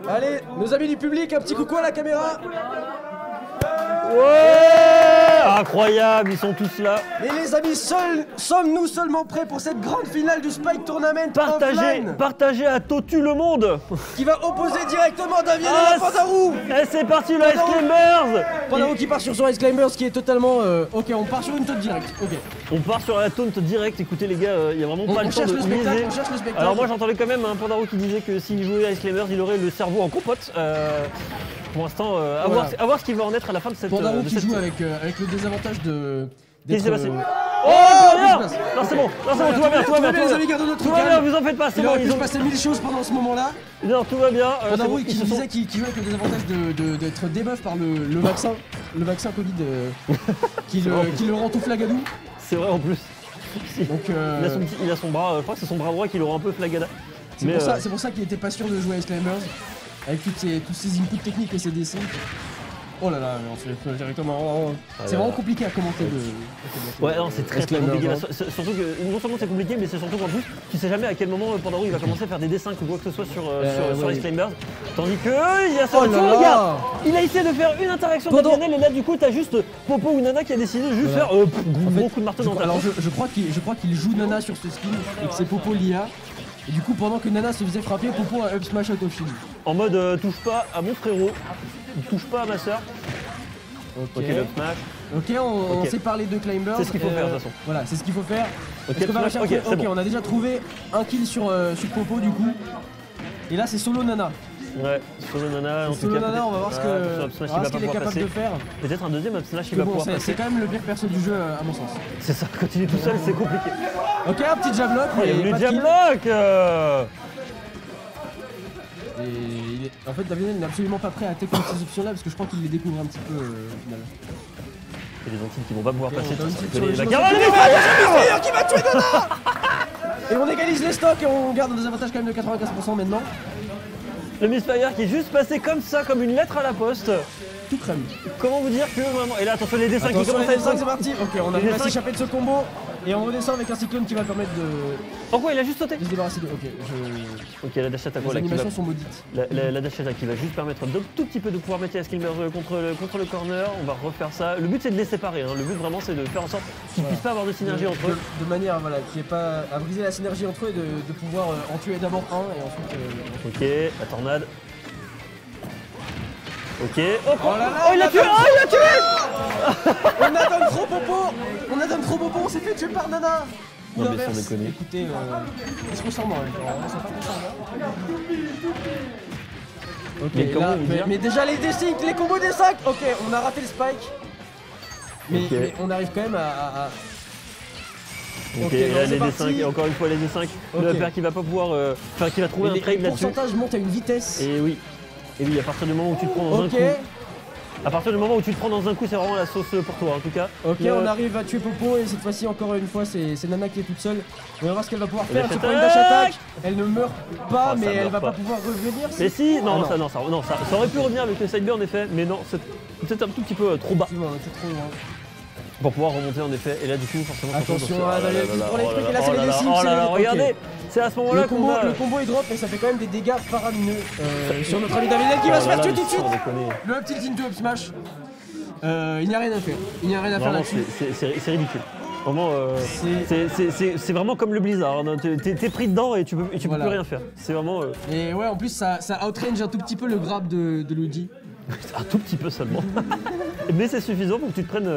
Allez, nos amis du public, un petit coucou à la caméra. Ouais, incroyable, ils sont tous là. Et les amis, sommes-nous seulement prêts pour cette grande finale du Spike Tournament offline Partagez à Totu le monde. qui va opposer directement Damien et Pandarou. Et c'est parti, le Ice Climbers. Pandarou qui part sur son Ice Climbers qui est totalement... Ok, on part sur une taunt directe. Ok. On part sur la taunt directe. Écoutez les gars, il n'y a vraiment pas le temps de miser. On cherche le spectacle. Alors moi j'entendais quand même un Pandarou qui disait que s'il jouait Ice Climbers, il aurait le cerveau en compote. Pour l'instant, à voir ce qu'il va en être à la fin de cette... Pandarou qui joue avec le désavantage de... Qu'est-ce qui s'est passé? Oh, non, c'est bon, tout va bien, tout va bien. Les amis, gardons notre Tout va bien, vous en faites pas, c'est Il bon. aurait pu se passer 1000 choses pendant ce moment-là. Non, tout va bien. Pandarou qui disait qu'il jouait avec le désavantage d'être débuff par le vaccin Covid qui le rend tout flagadou. C'est vrai en plus. Donc, il a son bras, je crois que c'est son bras droit qui le rend un peu flagada. C'est pour ça qu'il était pas sûr de jouer à Ice Climbers avec tous ces inputs techniques et ses dessins. Oh là là, on se fait directement. C'est vraiment compliqué à commenter Ouais, non, c'est très compliqué. Surtout que non seulement c'est compliqué, mais c'est surtout qu'en plus, tu sais jamais à quel moment Pandarou il va commencer à faire des dessins ou quoi que ce soit sur Ice Climbers. Tandis que il y a ça. Regarde, il a essayé de faire une interaction personnelle et là du coup t'as juste Popo ou Nana qui a décidé de juste faire gros coup de marteau dans ta Alors je crois qu'il joue Nana sur ce skin et que c'est Popo l'IA. Et du coup pendant que Nana se faisait frapper, Popo a up smash out of shield. En mode touche pas à mon frérot, touche pas à ma soeur. Ok, le smash. Ok, on sait parler de Climbers. C'est ce qu'il faut faire de toute façon. Voilà, c'est ce qu'il faut faire. Ok, on a déjà trouvé un kill sur Popo du coup. Et là c'est solo Nana. Ouais, solo Nana, en tout solo cas. Nana, on va voir ce qu'il est capable de faire. Peut-être un deuxième up smash qui va pouvoir passer. C'est quand même le pire perso du jeu à mon sens. C'est ça, quand il est tout seul c'est compliqué. Ok, un petit jab lock. Il y a le jab lock. Et en fait David n'est absolument pas prêt à attaquer ces options là parce que je crois qu'il les découvre un petit peu au final. Il y a des antilles qui vont pas pouvoir passer. Qui va tuer Nana. Et on égalise les stocks et on garde des avantages quand même de 95% maintenant. Le Misfire qui est juste passé comme ça, comme une lettre à la poste. Tout crème. Comment vous dire que vraiment... Et là attention les dessins qui commencent à être... c'est parti. Ok, on arrive à s'échapper de ce combo. Et on redescend avec un cyclone qui va permettre de... En quoi il a juste sauté? De se débarrasser de... Ok, la dash attack. Les animations sont maudites. La dash attack qui va juste permettre d'un tout petit peu de pouvoir mettre les Climbers contre le corner. On va refaire ça. Le but c'est de les séparer. Le but vraiment c'est de faire en sorte qu'ils puissent pas avoir de synergie entre eux. De manière qu'il n'y ait pas à briser la synergie entre eux et de pouvoir en tuer d'abord un et ensuite... Ok, la tornade. Ok. Oh là là, il l'a tué. Il l'a tué. On a trop Popo, on s'est fait tuer par Nana. Non mais sans déconner. Écoutez, on se ressemble en même temps, Ok, mais déjà les D5, les combos des 5. Ok, on a raté le spike. Mais on arrive quand même à... Ok, là, les D5, et encore une fois les D5. Le père qui va pas pouvoir... Enfin, qui va trouver un trade là-dessus. Le pourcentage monte à une vitesse. Et oui, à partir du moment où tu te prends dans un coup... À partir du moment où tu te prends dans un coup, c'est vraiment la sauce pour toi en tout cas. Ok, on arrive à tuer Popo et cette fois-ci, encore une fois, c'est Nana qui est toute seule. On va voir ce qu'elle va pouvoir faire. Elle se prend une dash attack. Elle ne meurt pas, mais elle va pas pouvoir revenir. Mais si, ça aurait pu revenir avec le side B en effet, mais non, c'est peut-être un tout petit peu trop bas. C'est trop loin. Pour pouvoir remonter en effet, et là du coup forcément... Attention à Daniel qui prend les trucs, et là c'est les décimes. Oh là là, regardez, c'est à ce moment-là qu'on a... Le combo est drop, mais ça fait quand même des dégâts faramineux sur notre ami David qui va se faire tuer tout de suite. Le up tilt into up smash. Il n'y a rien à faire. Il n'y a rien à faire là-dessus. C'est ridicule. Vraiment, c'est vraiment comme le Blizzard. T'es pris dedans et tu peux plus rien faire. C'est vraiment... Et ouais, en plus ça outrange un tout petit peu le grab de Luigi. Un tout petit peu seulement. Mais c'est suffisant pour que tu te prennes,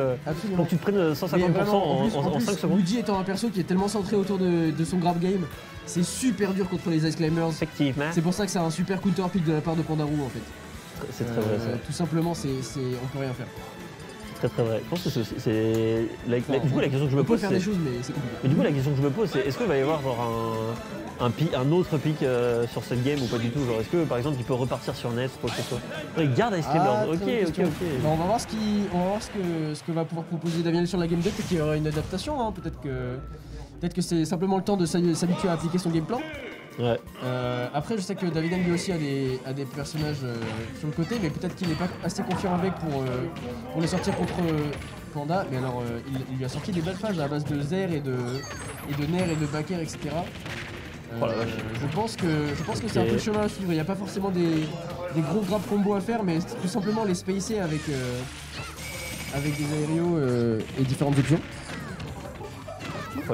150% en 5 secondes. Luigi étant un perso qui est tellement centré autour de son grab game, c'est super dur contre les Ice Climbers. Effectivement. C'est pour ça que c'est un super counter pick de la part de Pandarou en fait. C'est très vrai ça. Tout simplement, on peut rien faire. C'est très vrai. Je pense que c'est... Du coup la question que je me pose, faire des choses, mais c'est compliqué. Mais du coup la question que je me pose, c'est est-ce qu'il va y avoir genre un autre pick sur cette game ou pas du tout? Genre est-ce que par exemple il peut repartir sur NES ou quoi que ce soit? Il garde Ice Climbers. Ok. On va voir ce que va pouvoir proposer Daniel sur la game 2. Peut-être qu'il y aura une adaptation, hein. Peut-être que c'est simplement le temps de s'habituer à appliquer son game plan. Ouais. Après je sais que David lui aussi a des personnages sur le côté, mais peut-être qu'il n'est pas assez confiant avec pour les sortir contre Panda. Mais alors il lui a sorti des belles phases à base de Zer et de Nair et de Baker, etc. Oh la vache. Je pense que c'est un peu le chemin à suivre. Il n'y a pas forcément des gros grab combos à faire, mais tout simplement les spacer avec des aérios et différentes options.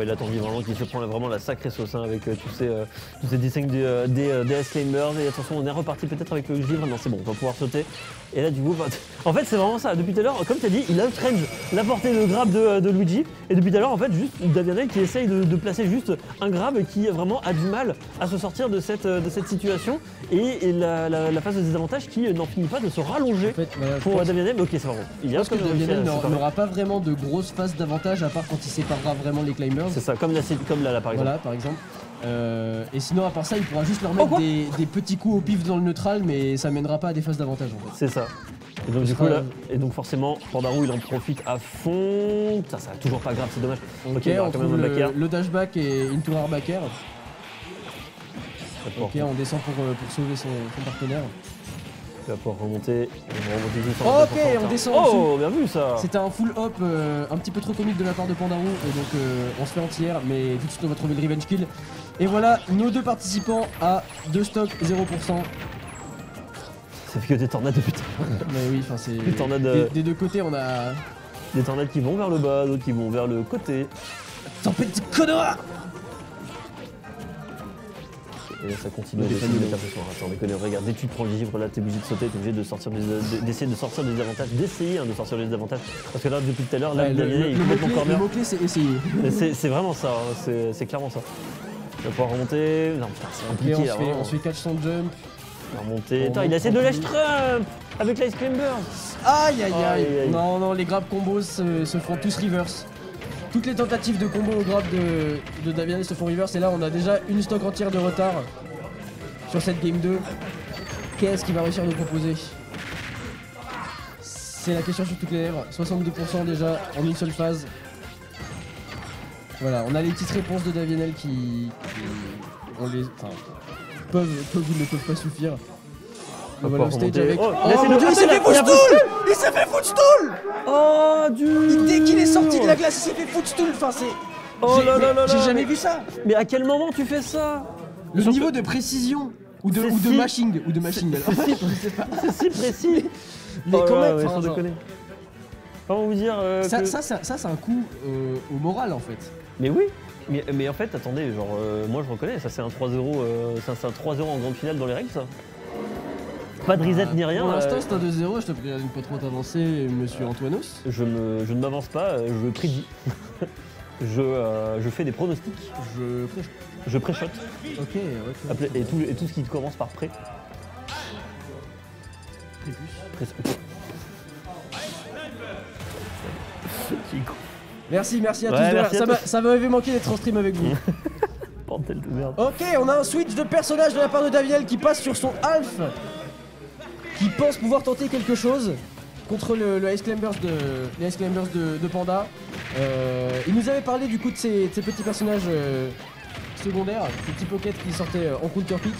Il attendit vraiment qu'il se prend vraiment la sacrée sauce avec tous ces dessins des Ice Climbers. Et attention, on est reparti peut-être avec le givre. Non, c'est bon, on va pouvoir sauter. Et là, du coup, en fait, c'est vraiment ça. Depuis tout à l'heure, comme tu as dit, il outrange la portée de grab de Luigi. Et depuis tout à l'heure, en fait, juste Davianel qui essaye de placer juste un grab qui vraiment a du mal à se sortir de cette situation. Et la phase de désavantage qui n'en finit pas de se rallonger en fait, pour Davianel. Mais ok, c'est vraiment. Je pense que Davianel n'aura pas vraiment de grosses phases d'avantage à part quand il séparera vraiment les climbers. C'est ça, comme là par exemple. Voilà, par exemple. Et sinon, à part ça, il pourra juste leur mettre des petits coups au pif dans le neutral, mais ça mènera pas à des phases d'avantage en fait. C'est ça. Et donc, du coup, là, forcément, Pandarou il en profite à fond. Ça va toujours pas grave, c'est dommage. Ok, on trouve le dashback et into air back air. Ok, on descend pour sauver son partenaire. Il va pouvoir remonter. Ok, on descend. Oh, bien vu ça. C'était un full hop un petit peu trop comique de la part de Pandarou, et donc on se fait anti-air, mais tout de suite on va trouver le revenge kill. Et voilà, nos deux participants à 2 stocks 0%. Ça fait que des tornades de putain. Mais oui, enfin c'est. Des tornades. Des deux côtés, on a. Des tornades qui vont vers le bas, d'autres qui vont vers le côté. Tempête de connard. Et là, ça continue à décider de faire ce soir. Attends, déconne, regarde, dès que tu te prends le givre, là, t'es obligé de sauter, t'es obligé d'essayer de sortir des désavantages, d'essayer de sortir des désavantages. Parce que là, depuis tout à l'heure, là, Davianel est complètement corner. Le mot-clé, c'est essayer. C'est vraiment ça, hein, c'est clairement ça. Il va pouvoir remonter. Non, putain, c'est compliqué là. On se fait catch son jump. Il va remonter. Attends, il a essayé de lâcher Trump avec l'Ice Climber. Aïe aïe aïe. Non, les grab combos se font tous reverse. Toutes les tentatives de combo au grab de Davianel se font reverse, et là on a déjà une stock entière de retard sur cette game 2. Qu'est-ce qu'il va réussir à nous proposer? C'est la question sur toutes les lèvres. 62% déjà en une seule phase. Voilà, on a les petites réponses de Davianel qui peuvent ou ne peuvent pas suffire. Voilà, stage avec... Oh mon dieu, il s'est fait footstool! Il s'est fait footstool! Oh Dieu! Dès qu'il est sorti de la glace, il s'est fait footstool. Enfin, c'est... Oh là là là là! J'ai jamais vu ça! Mais à quel moment tu fais ça? Le niveau de précision ou de mashing alors. C'est si précis! Mais quand même, sans déconner. Comment vous dire ça c'est un coup au moral en fait. Mais oui! Mais en fait, attendez, genre, moi je reconnais, ça c'est un 3-0 c'est un 3-0 en grande finale dans les règles, ça. Pas de reset ni rien. Pour l'instant, c'est un 2-0, je te prie de ne pas trop t'avancer, monsieur Antoinos. Je ne m'avance pas, je prédis. Je fais des pronostics. Je pré-shot. Ok. Et tout ce qui commence par pré. Merci à tous. Ça m'avait manqué d'être en stream avec vous. Bordel de merde. Ok, on a un switch de personnage de la part de Davianel qui passe sur son Alf, qui pense pouvoir tenter quelque chose contre le Ice Climbers de Panda. Il nous avait parlé du coup de ces petits personnages secondaires, ces petits pockets qui sortaient en counter pick.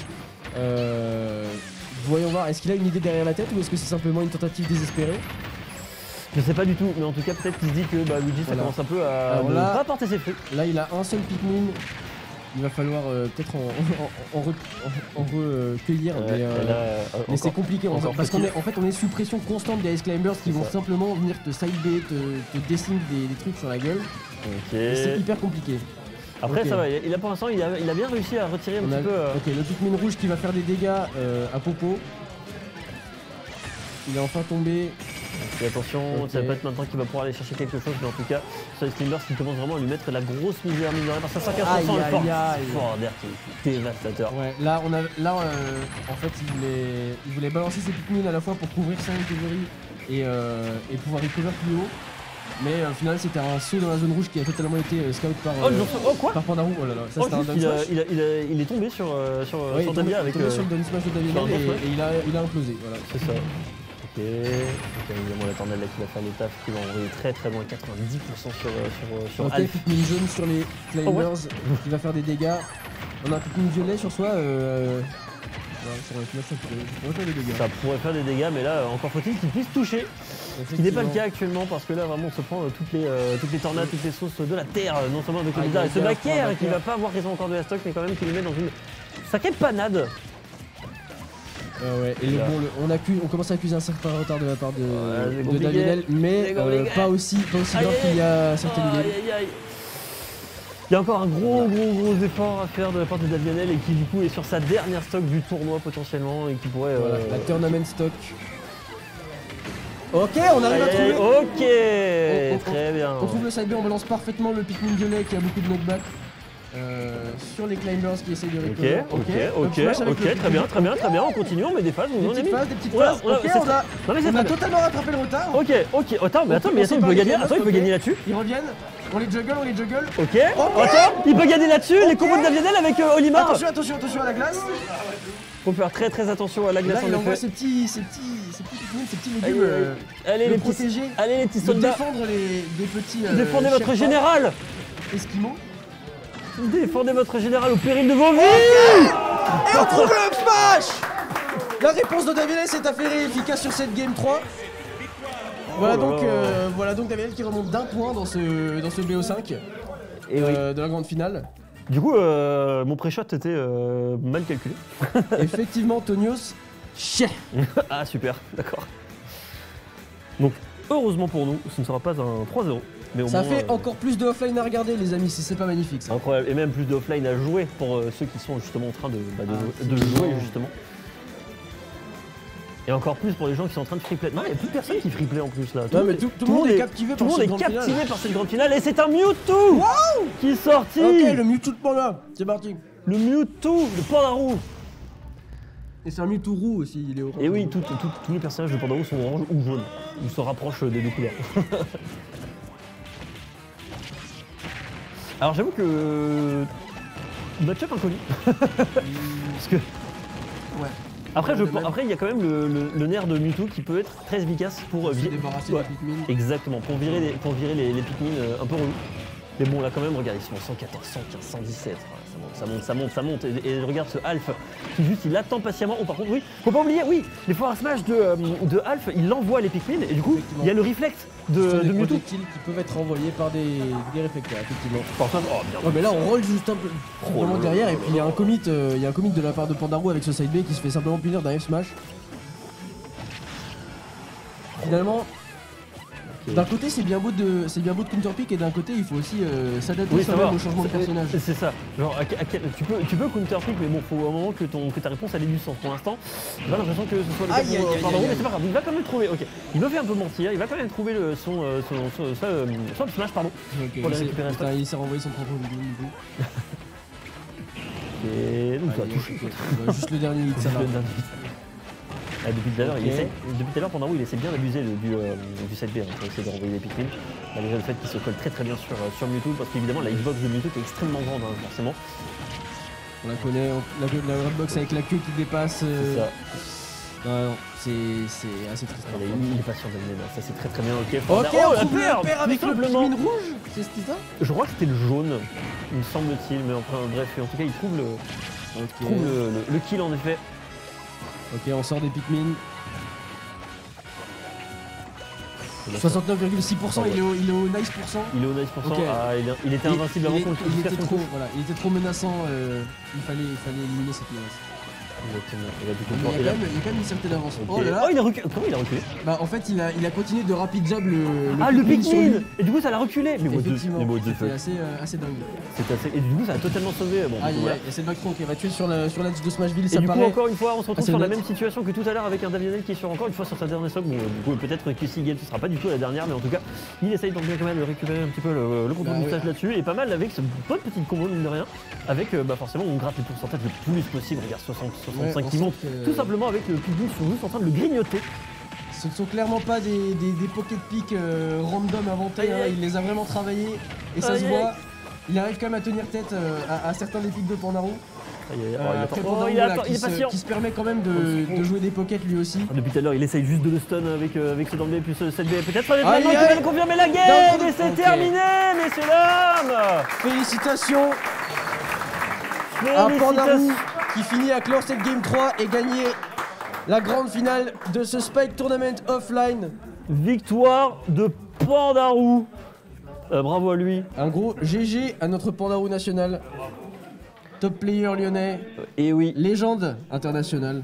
Voyons voir, est-ce qu'il a une idée derrière la tête ou est-ce que c'est simplement une tentative désespérée? Je sais pas du tout, mais en tout cas peut-être qu'il se dit que Luigi ça commence un peu à ne pas porter ses fruits. Là il a un seul Pikmin. Il va falloir peut-être en recueillir, mais c'est compliqué parce qu'en fait on est sous pression constante des Ice Climbers qui vont simplement venir te side B, te dessiner des trucs sur la gueule. C'est hyper compliqué. Après ça va, pour l'instant il a bien réussi à retirer un petit peu... Ok, le Pikmin rouge qui va faire des dégâts à Popo. Il est enfin tombé. Et attention, ça va pas être maintenant qu'il va pouvoir aller chercher quelque chose, mais en tout cas, sur les Climbers qui commence vraiment à lui mettre la grosse misère parce que 115% le fort d'air qui est dévastateur. Ouais, là en fait il voulait balancer ses Pikmin à la fois pour couvrir sa recovery et pouvoir recover plus haut. Mais au final c'était un saut dans la zone rouge qui a totalement été scout par Pandarou. Oh là là, ça c'était un down smash. Il est tombé sur Damia avec... Il est tombé sur le down smash de Davianel et il a implosé. Voilà. C'est ça. Ok, évidemment la tornade là qui va faire le taf, qui va envoyer très loin, 90% sur Alf. Pikmin jaune sur les Climbers qui va faire des dégâts. On a un Pikmin violet sur soi. sur un smash, ça pourrait faire des dégâts. Ça pourrait faire des dégâts, mais là, encore faut-il qu'il puisse toucher. Ce qui n'est pas le cas actuellement, parce que là, vraiment, on se prend toutes les tornades, toutes les sauces de la terre, non seulement avec le bizarre et ce backer qui va pas avoir raison encore de la stock, mais quand même qui le met dans une sacrée panade. Ouais, et on commence à accuser un certain retard de la part de Davienel, mais pas aussi grave qu'il y a certaines games. Il y a encore un gros effort à faire de la part de Davienel et qui du coup est sur sa dernière stock du tournoi potentiellement et qui pourrait... Voilà, la tournament stock. Ok, on arrive à trouver. Ok, très bien. On trouve le side B, on balance parfaitement le Pikmin violet qui a beaucoup de knockback. Sur les climbers qui essayent de récupérer. Ok, très bien, on continue, on met des phases. Des petites phases. On a totalement rattrapé le retard. Ok, attends, mais il peut gagner là-dessus. Ils reviennent, on les juggle. Ok, attends, il peut gagner là-dessus, les combos de Davienel avec Olimar. Attention à la glace. Faut faire très attention à la glace. Là, il envoie ces petits légumes. Allez les petits soldats. Défendre des petits. Défendez votre général. Esquimaux. Défendez votre général au péril de vos vies. Et on trouve le smash. La réponse de Davienel s'est avérée efficace sur cette game 3. Voilà donc Davienel qui remonte d'un point dans ce BO5 de la grande finale. Du coup, mon pré-shot était mal calculé. Effectivement, Tonios, chien. Ah super, d'accord. Donc, heureusement pour nous, ce ne sera pas un 3-0. Mais au ça moins, fait encore plus de offline à regarder, les amis, si c'est pas magnifique ça. Incroyable, et même plus de offline à jouer pour ceux qui sont justement en train de jouer justement. Et encore plus pour les gens qui sont en train de freeplay. Non, il n'y a plus personne qui freeplay en plus là. Tout le monde est captivé par cette grande finale. Et c'est un Mewtwo qui est sorti. Ok, le Mewtwo de Panda, c'est parti. Le Mewtwo de Pandarou. Et c'est un Mewtwo roux aussi, il est orange. Et oui, tous les personnages de Pandarou sont orange ou jaune. Ils se rapprochent des deux couleurs. Alors j'avoue que... match-up inconnu. Parce que... Ouais. Après, il y a quand même le nerf de Mewtwo qui peut être très efficace pour se débarrasser des Pikmin. Exactement, pour virer les Pikmin un peu relous. Mais bon, là quand même, regarde, ils sont 114, 115, 117. Ça monte. Et regarde ce Alph qui juste, il attend patiemment. Oh, par contre, oui, faut pas oublier, oui, les Forest Smash de Alph, il envoie les Pikmin et du coup, il y a le réflexe de Mewtwo. Qui peuvent être envoyés par des réflecteurs, effectivement. Par contre, bien. Mais là, on roll juste un peu derrière et puis il y a un commit de la part de Pandarou avec ce side B qui se fait simplement punir d'un F smash. Finalement, d'un côté c'est bien beau de counterpick et d'un côté il faut aussi s'adapter au changement de personnage. C'est ça. Genre tu peux counterpick mais bon faut un moment que ta réponse elle ait du sens. Pour l'instant, j'ai pas l'impression que ce soit le cas pour Pandarou, mais c'est pas grave. Il va quand même trouver. Ok. Il me fait un peu mentir. Il va quand même trouver son smash pardon. Pour le récupérer. Il s'est renvoyé son propre vidéo du coup. Et donc ça a touché. Juste le dernier hit, ça va. Depuis tout à l'heure, Pandarou il essaie bien d'abuser du side B pour essayer de renvoyer les Pikmin. Malgré le fait qu'il se colle très bien sur Mewtwo, parce qu'évidemment la hitbox de Mewtwo est extrêmement grande forcément. On la connaît, la hitbox avec la queue qui dépasse. C'est ça. Non, c'est assez triste. Il est pas sûr d'amener là, ça c'est très bien. Ok, on trouve le paire avec le Pikmin rouge. C'est ça? Je crois que c'était le jaune, il me semble-t-il, mais bref, en tout cas il trouve le kill en effet. Ok, on sort des Pikmin. 69,6%, il est au nice %. Il est au nice %. Okay. Il était invincible avant qu'on le trouve. Il était trop menaçant, il fallait éliminer cette menace. Exactement. Il y a quand même une certaine avance. Okay. Oh là là. Oh, il a reculé. Comment il a reculé? Bah en fait il a continué de rapid jab le Pikmin. Et du coup ça l'a reculé. Mais effectivement, c'était assez dingue. Et du coup ça a totalement sauvé. Bon, il y a cette Vactron qui va tuer sur l'edge de Smashville. Et du coup encore une fois on se retrouve sur la même situation que tout à l'heure avec un Davienel qui est sur encore une fois sur sa dernière stock. Bon, du coup peut-être que si game ce sera pas du tout la dernière, mais en tout cas il essaye donc bien quand même de récupérer un petit peu le contrôle du stage là-dessus. Et pas mal avec ce bonne petite combo mine de rien. Avec forcément on gratte les pourcentages le plus possible. Regarde 65 qui monte. Tout simplement avec le Pikmin sont juste en train de le grignoter. Ce ne sont clairement pas des pocket pick random inventés, il les a vraiment travaillés et ça se voit. Il arrive quand même à tenir tête à certains des pics de Pandarou. Qui se permet quand même de jouer des pockets lui aussi. Depuis tout à l'heure il essaye juste de le stun avec ce d'emblée plus cette B. Peut-être maintenant qu'il va confirmer la game et c'est terminé messieurs dames. Félicitations à Pandarou qui finit à clore cette Game 3 et gagner la grande finale de ce Spike Tournament offline. Victoire de Pandarou. Bravo à lui. Un gros GG à notre Pandarou national. Top player lyonnais. Et oui. Légende internationale.